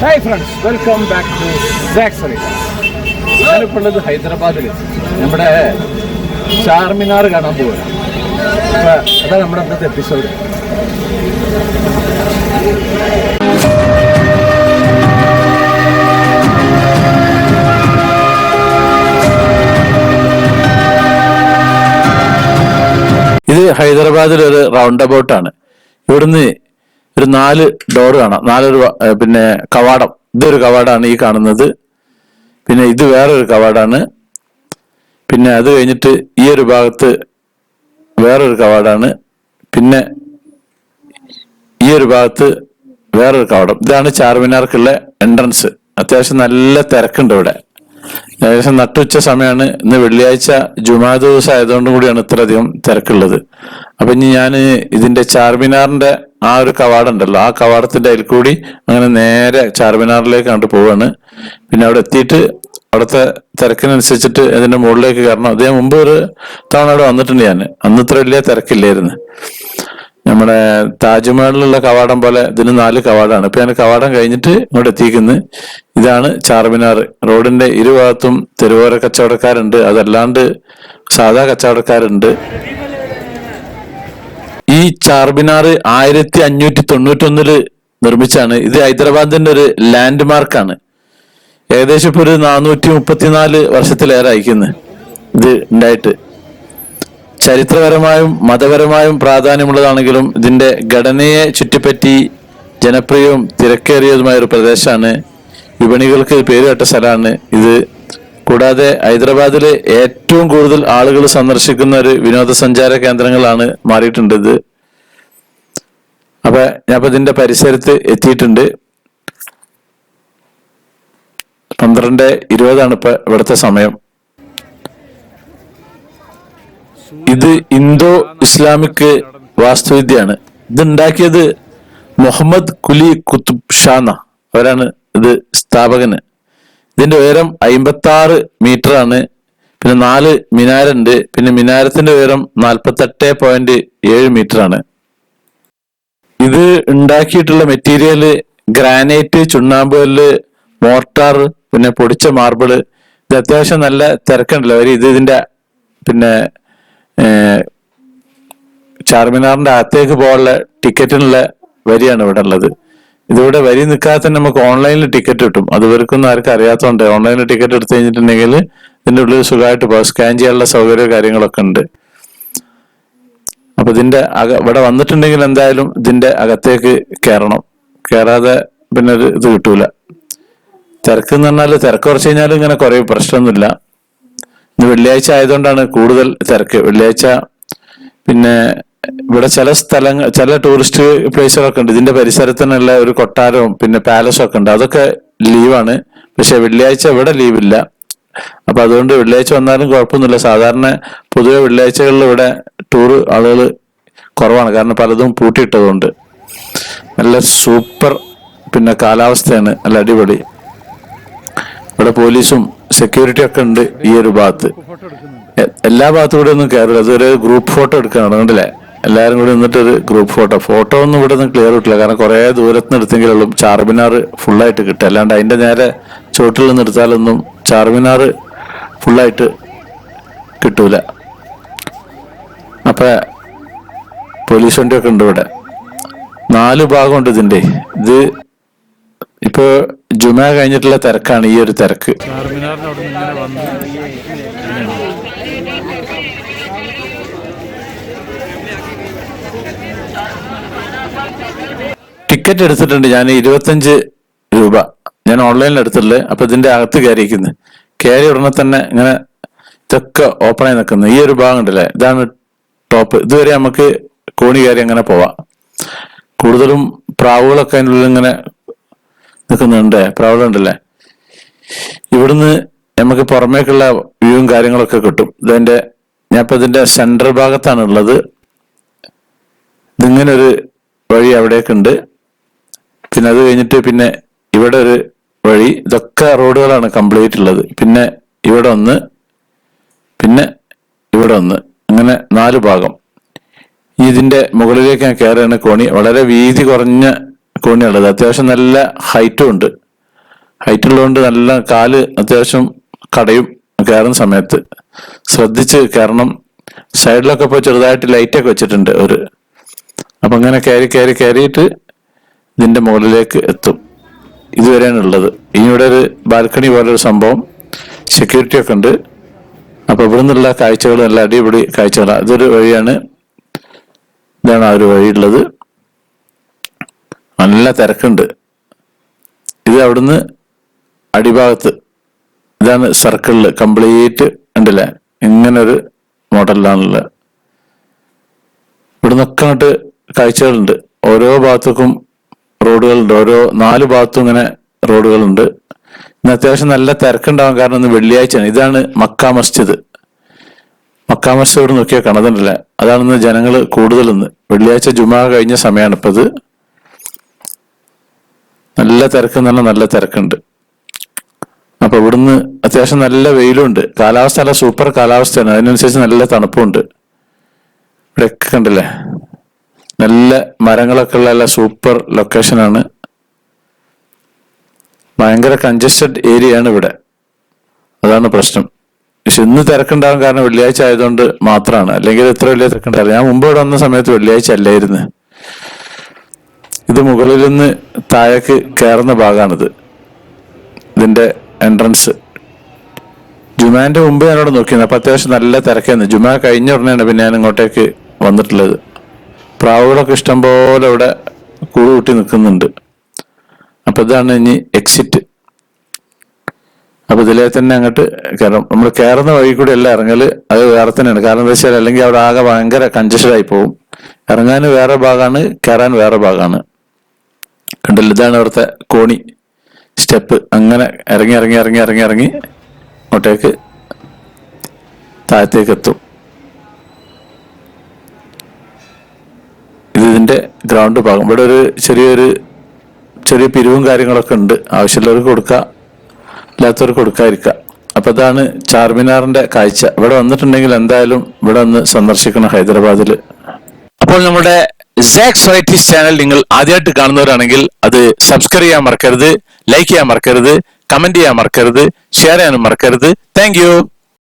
Hi friends, welcome back to സാക്സറി. ഞാനിപ്പോൾ ഉള്ളത് ഹൈദരാബാദിൽ നമ്മുടെ ചാർമിനാർ കാണാൻ പോവുകയാണ്. അപ്പോൾ അതാണ് നമ്മുടെ അന്നത്തെ എപ്പിസോഡ്. ഇത് ഹൈദരാബാദിൽ ഒരു റൗണ്ട് അബൌട്ടാണ്. ഇവിടുന്ന് ഒരു 4 ഡോർ കാണാം, 4 കവാടം. ഇതൊരു കവാടാണ് ഈ കാണുന്നത്. പിന്നെ ഇത് വേറൊരു കവാടാണ്. പിന്നെ അത് കഴിഞ്ഞിട്ട് ഈ ഒരു ഭാഗത്ത് വേറൊരു കവാടാണ്. പിന്നെ ഈ ഒരു ഭാഗത്ത് വേറൊരു കവാടം. ഇതാണ് ചാർമിനാർക്കുള്ള എൻട്രൻസ്. അത്യാവശ്യം നല്ല തിരക്കുണ്ട് ഇവിടെ. ഏകദേശം നട്ടുച്ച സമയമാണ്. ഇന്ന് വെള്ളിയാഴ്ച ജുമാ ദിവസം ആയതുകൊണ്ടും കൂടിയാണ് ഇത്രയധികം തിരക്കുള്ളത്. അപ്പൊ ഇനി ഞാൻ ഇതിന്റെ ചാർമിനാറിന്റെ ആ ഒരു കവാടം ഉണ്ടല്ലോ, ആ കവാടത്തിന്റെ അതിൽ കൂടി അങ്ങനെ നേരെ ചാർമിനാറിലേക്ക് കണ്ടു പോവാണ്. പിന്നെ അവിടെ എത്തിയിട്ട് അവിടുത്തെ തിരക്കിനനുസരിച്ചിട്ട് അതിന്റെ മുകളിലേക്ക് കയറണം. അതേ മുമ്പ് ഒരു തവണ അവിടെ വന്നിട്ടുണ്ട് ഞാൻ. അന്ന് ഇത്ര വലിയ തിരക്കില്ലായിരുന്നു. നമ്മുടെ താജ്മഹലിലുള്ള കവാടം പോലെ ഇതിന് 4 കവാടാണ്. ഇപ്പൊ ഞാൻ കവാടം കഴിഞ്ഞിട്ട് ഇങ്ങോട്ട് എത്തിക്കുന്നത്. ഇതാണ് ചാർമിനാർ. റോഡിന്റെ ഇരുഭാഗത്തും തെരുവോര കച്ചവടക്കാരുണ്ട്, അതല്ലാണ്ട് സാധാ കച്ചവടക്കാരുണ്ട്. ഈ ചാർമിനാർ 1591 നിർമ്മിച്ചാണ്. ഇത് ഹൈദരാബാദിന്റെ ഒരു ലാൻഡ് മാർക്കാണ്. ഏകദേശം ഇപ്പൊ ഒരു 434 വർഷത്തിലേറെ അയക്കുന്നത് ഇത് ഉണ്ടായിട്ട്. ചരിത്രപരമായും മതപരമായും പ്രാധാന്യമുള്ളതാണെങ്കിലും ഇതിന്റെ ഘടനയെ ചുറ്റിപ്പറ്റി ജനപ്രിയവും തിരക്കേറിയതുമായ ഒരു പ്രദേശമാണ്. വിപണികൾക്ക് പേരുകേട്ട സ്ഥലമാണ് ഇത്. കൂടാതെ ഹൈദരാബാദിലെ ഏറ്റവും കൂടുതൽ ആളുകൾ സന്ദർശിക്കുന്ന ഒരു വിനോദസഞ്ചാര കേന്ദ്രങ്ങളാണ് മാറിയിട്ടുണ്ട് ഇത്. അപ്പൊ ഞാൻ ഇതിന്റെ പരിസരത്ത് എത്തിയിട്ടുണ്ട്. 12:20 ഇപ്പൊ ഇവിടുത്തെ സമയം. ഇത് ഇന്തോ ഇസ്ലാമിക് വാസ്തുവിദ്യയാണ്. ഇത് ഉണ്ടാക്കിയത് മുഹമ്മദ് കുലി കുത്തുബ് ഷാന, അവരാണ് ഇത് സ്ഥാപകന്. ഇതിന്റെ ഉയരം 56 മീറ്റർ ആണ്. പിന്നെ 4 മിനാരുണ്ട്. പിന്നെ മിനാരത്തിന്റെ ഉയരം 48.7 മീറ്റർ ആണ്. ഇത് ഉണ്ടാക്കിയിട്ടുള്ള മെറ്റീരിയല് ഗ്രാനൈറ്റ്, ചുണ്ണാമ്പുകല്ല്, മോർട്ടാർ, പിന്നെ പൊടിച്ച മാർബിള്. ഇത് അത്യാവശ്യം നല്ല തിരക്കുണ്ടല്ലോ അവർ. ഇതിന്റെ പിന്നെ ചാർമിനാറിന്റെ അകത്തേക്ക് പോകാനുള്ള ടിക്കറ്റിനുള്ള വരിയാണ് ഇവിടെ ഉള്ളത്. ഇതിവിടെ വരി നിൽക്കാതെ തന്നെ നമുക്ക് ഓൺലൈനിൽ ടിക്കറ്റ് കിട്ടും. അത് ഇവർക്കൊന്നും ആർക്കും അറിയാത്തതുകൊണ്ട് ഓൺലൈനിൽ ടിക്കറ്റ് എടുത്തു കഴിഞ്ഞിട്ടുണ്ടെങ്കിൽ ഇതിന്റെ ഉള്ളിൽ സുഖമായിട്ട് പോകാം. സ്കാൻ ചെയ്യാനുള്ള സൗകര്യവും കാര്യങ്ങളൊക്കെ ഉണ്ട്. അപ്പൊ ഇതിന്റെ ഇവിടെ വന്നിട്ടുണ്ടെങ്കിൽ എന്തായാലും ഇതിന്റെ അകത്തേക്ക് കയറണം. കയറാതെ പിന്നെ ഒരു ഇത് കിട്ടൂല. തിരക്ക് എന്ന് പറഞ്ഞാൽ തിരക്ക് കുറച്ച് കഴിഞ്ഞാൽ ഇങ്ങനെ കുറെ പ്രശ്നമൊന്നുമില്ല. ഇന്ന് വെള്ളിയാഴ്ച ആയതുകൊണ്ടാണ് കൂടുതൽ തിരക്ക്. വെള്ളിയാഴ്ച പിന്നെ ഇവിടെ ചില സ്ഥലങ്ങൾ, ചില ടൂറിസ്റ്റ് പ്ലേസുകളൊക്കെ ഉണ്ട്. ഇതിന്റെ പരിസരത്തിനുള്ള ഒരു കൊട്ടാരവും പിന്നെ പാലസും ഒക്കെ ഉണ്ട്. അതൊക്കെ ലീവാണ്. പക്ഷെ വെള്ളിയാഴ്ച ഇവിടെ ലീവില്ല. അപ്പൊ അതുകൊണ്ട് വെള്ളിയാഴ്ച വന്നാലും കുഴപ്പമൊന്നുമില്ല. സാധാരണ പൊതുവെ വെള്ളിയാഴ്ചകളിൽ ഇവിടെ ടൂർ ആളുകൾ കുറവാണ്. കാരണം പലതും പൂട്ടിയിട്ടതുകൊണ്ട്. നല്ല സൂപ്പർ പിന്നെ കാലാവസ്ഥയാണ്, നല്ല അടിപൊളി. ഇവിടെ പോലീസും സെക്യൂരിറ്റി ഒക്കെ ഉണ്ട് ഈ ഒരു ഭാഗത്ത്. എല്ലാ ഭാഗത്തും കൂടെ ഒന്നും കയറില്ല. അതൊരു ഗ്രൂപ്പ് ഫോട്ടോ എടുക്കണം, അതുകൊണ്ടല്ലേ എല്ലാവരും കൂടി നിന്നിട്ട് ഒരു ഗ്രൂപ്പ് ഫോട്ടോ ഒന്നും ഇവിടെ ഒന്നും ക്ലിയർ കിട്ടില്ല. കാരണം കുറെ ദൂരത്ത് നിന്ന് എടുത്തെങ്കിലുള്ളൂ ചാർമിനാർ ഫുള്ളായിട്ട് കിട്ടുക. അല്ലാണ്ട് അതിന്റെ നേരെ ചുവട്ടിൽ നിന്ന് എടുത്താലൊന്നും ചാർമിനാർ ഫുള്ളായിട്ട് കിട്ടൂല. അപ്പൊ പോലീസ് വണ്ടിയൊക്കെ ഉണ്ട് ഇവിടെ. 4 ഭാഗമുണ്ട് ഇതിന്റെ. ഇത് ഇപ്പൊ ജുമാ കഴിഞ്ഞിട്ടുള്ള തിരക്കാണ് ഈ ഒരു തിരക്ക്. ടിക്കറ്റ് എടുത്തിട്ടുണ്ട് ഞാൻ 25 രൂപ. ഞാൻ ഓൺലൈനിൽ എടുത്തിട്ടുള്ളത്. അപ്പൊ ഇതിന്റെ അകത്ത് കയറിയിരിക്കുന്നത്. കയറി ഉടനെ തന്നെ ഇങ്ങനെ ഇതൊക്കെ ഓപ്പണായി നിൽക്കുന്നത്. ഈ ഒരു ഭാഗം ഉണ്ടല്ലേ, ഇതാണ് ടോപ്പ്. ഇതുവരെ നമുക്ക് കോണി കയറി അങ്ങനെ പോവാം. കൂടുതലും പ്രാവുകളൊക്കെ അതിനുള്ളിൽ ഇങ്ങനെ നിൽക്കുന്നുണ്ട്. പ്രാവുകളുണ്ടല്ലേ. ഇവിടുന്ന് നമുക്ക് പുറമേക്കുള്ള വ്യൂവും കാര്യങ്ങളൊക്കെ കിട്ടും. ഇതിന്റെ ഞാൻ ഇപ്പൊ ഇതിന്റെ സെൻട്രൽ ഭാഗത്താണ് ഉള്ളത്. ഇതിങ്ങനെ ഒരു വഴി അവിടേക്കുണ്ട്. പിന്നെ അത് കഴിഞ്ഞിട്ട് പിന്നെ ഇവിടെ ഒരു വഴി. ഇതൊക്കെ റോഡുകളാണ് കംപ്ലീറ്റ് ഉള്ളത്. പിന്നെ ഇവിടെ ഒന്ന്, പിന്നെ ഇവിടെ ഒന്ന്, അങ്ങനെ 4 ഭാഗം. ഇതിന്റെ മുകളിലേക്ക് ഞാൻ കയറുകയാണ്. കോണി വളരെ വീതി കുറഞ്ഞ കോണിയുള്ളത്. അത്യാവശ്യം നല്ല ഹൈറ്റും ഉണ്ട്. ഹൈറ്റ് ഉള്ളതുകൊണ്ട് നല്ല കാല് അത്യാവശ്യം കടയും കയറുന്ന സമയത്ത് ശ്രദ്ധിച്ച് കയറണം. സൈഡിലൊക്കെ പോയി ചെറുതായിട്ട് ലൈറ്റൊക്കെ വെച്ചിട്ടുണ്ട് അപ്പൊ അങ്ങനെ കയറിയിട്ട് ഇതിന്റെ മുകളിലേക്ക് എത്തും. ഇതുവരെയാണ് ഉള്ളത്. ഇനി ഇവിടെ ഒരു ബാൽക്കണി പോലൊരു സംഭവം, സെക്യൂരിറ്റി ഒക്കെ ഉണ്ട്. അപ്പൊ ഇവിടെ നിന്നുള്ള കാഴ്ചകൾ നല്ല അടിപൊളി കാഴ്ചകളാണ്. ഇതൊരു വഴിയാണ്, ഇതാണ് ആ ഒരു വഴിയുള്ളത്. നല്ല തിരക്കുണ്ട്. ഇത് അവിടുന്ന് അടിഭാഗത്ത് ഇതാണ് സർക്കിളില് കംപ്ലീറ്റ് ഉണ്ടല്ലേ, ഇങ്ങനൊരു മോഡലിലാണുള്ളത്. ഇവിടുന്നൊക്കെ അങ്ങോട്ട് കാഴ്ചകളുണ്ട്. ഓരോ ഭാഗത്തേക്കും റോഡുകളുണ്ട്, ഓരോ 4 ഭാഗത്തും ഇങ്ങനെ റോഡുകളുണ്ട്. ഇന്ന് അത്യാവശ്യം നല്ല തിരക്കുണ്ടാവാൻ കാരണം ഇന്ന് വെള്ളിയാഴ്ചയാണ്. ഇതാണ് മക്ക മസ്ജിദ്. മക്ക മസ്ജിദ് ഇവിടെ നോക്കിയാൽ കാണുന്നുണ്ടല്ലേ, അതാണിന്ന് ജനങ്ങൾ കൂടുതലിന്ന്. വെള്ളിയാഴ്ച ജുമാ കഴിഞ്ഞ സമയമാണ് ഇപ്പൊ ഇത്. നല്ല തിരക്ക് നല്ല തിരക്കുണ്ട്. അപ്പൊ ഇവിടുന്ന് അത്യാവശ്യം നല്ല വെയിലുണ്ട്. കാലാവസ്ഥ നല്ല സൂപ്പർ കാലാവസ്ഥയാണ്, അതിനനുസരിച്ച് നല്ല തണുപ്പുണ്ട്. ഇവിടെയൊക്കെ കണ്ടില്ലേ, നല്ല മരങ്ങളൊക്കെ ഉള്ള നല്ല സൂപ്പർ ലൊക്കേഷനാണ്. ഭയങ്കര കൺജസ്റ്റഡ് ഏരിയ ആണ് ഇവിടെ, അതാണ് പ്രശ്നം. പക്ഷെ ഇന്ന് തിരക്കുണ്ടാകും കാരണം വെള്ളിയാഴ്ച ആയതുകൊണ്ട് മാത്രമാണ്, അല്ലെങ്കിൽ ഇത്ര വലിയ തിരക്കുണ്ടാവില്ല. ഞാൻ മുമ്പ് ഇവിടെ വന്ന സമയത്ത് വെള്ളിയാഴ്ച അല്ലായിരുന്നു. ഇത് മുകളിൽ നിന്ന് താഴേക്ക് കയറുന്ന ഭാഗമാണിത്, ഇതിന്റെ എൻട്രൻസ്. ജുമാന്റെ മുമ്പ് ഞാനിവിടെ നോക്കിയിരുന്നു. അപ്പൊ അത്യാവശ്യം നല്ല തിരക്കായിരുന്നു. ജുമാ കഴിഞ്ഞ ഉടനെയാണ് പിന്നെ ഞാൻ ഇങ്ങോട്ടേക്ക് വന്നിട്ടുള്ളത്. പ്രാവുകളൊക്കെ ഇഷ്ടം പോലെ ഇവിടെ കൂട്ടി നിൽക്കുന്നുണ്ട്. അപ്പൊ ഇതാണ് ഇനി എക്സിറ്റ്. അപ്പൊ ഇതിലെ തന്നെ അങ്ങോട്ട് കയറും. നമ്മൾ കയറുന്ന വഴി കൂടി എല്ലാം ഇറങ്ങല് അത് വേറെ തന്നെയാണ്. കാരണം എന്താ വെച്ചാൽ അല്ലെങ്കിൽ അവിടെ ആകെ ഭയങ്കര കൺജസ്റ്റഡ് ആയി പോകും. ഇറങ്ങാൻ വേറെ ഭാഗമാണ്, കയറാൻ വേറെ ഭാഗമാണ്. കണ്ടല്ലോ, ഇതാണ് അവിടുത്തെ കോണി സ്റ്റെപ്പ്. അങ്ങനെ ഇറങ്ങി അങ്ങോട്ടേക്ക് താഴത്തേക്ക് എത്തും. ഇതിന്റെ ഗ്രൗണ്ട് ഭാഗം. ഇവിടെ ഒരു ചെറിയ പിരിവും കാര്യങ്ങളൊക്കെ ഉണ്ട്. ആവശ്യമുള്ളവർക്ക് കൊടുക്കുക, ഇല്ലാത്തവർക്ക് കൊടുക്കാതിരിക്കുക. അപ്പൊ ഇതാണ് ചാർമിനാറിന്റെ കാഴ്ച. ഇവിടെ വന്നിട്ടുണ്ടെങ്കിൽ എന്തായാലും ഇവിടെ ഒന്ന് സന്ദർശിക്കണം ഹൈദരാബാദിൽ. അപ്പോൾ നമ്മുടെ സാക്സ് വെറൈറ്റീസ് ചാനൽ നിങ്ങൾ ആദ്യമായിട്ട് കാണുന്നവരാണെങ്കിൽ അത് സബ്സ്ക്രൈബ് ചെയ്യാൻ മറക്കരുത്, ലൈക്ക് ചെയ്യാൻ മറക്കരുത്, കമന്റ് ചെയ്യാൻ മറക്കരുത്, ഷെയർ ചെയ്യാനും മറക്കരുത്. Thank you.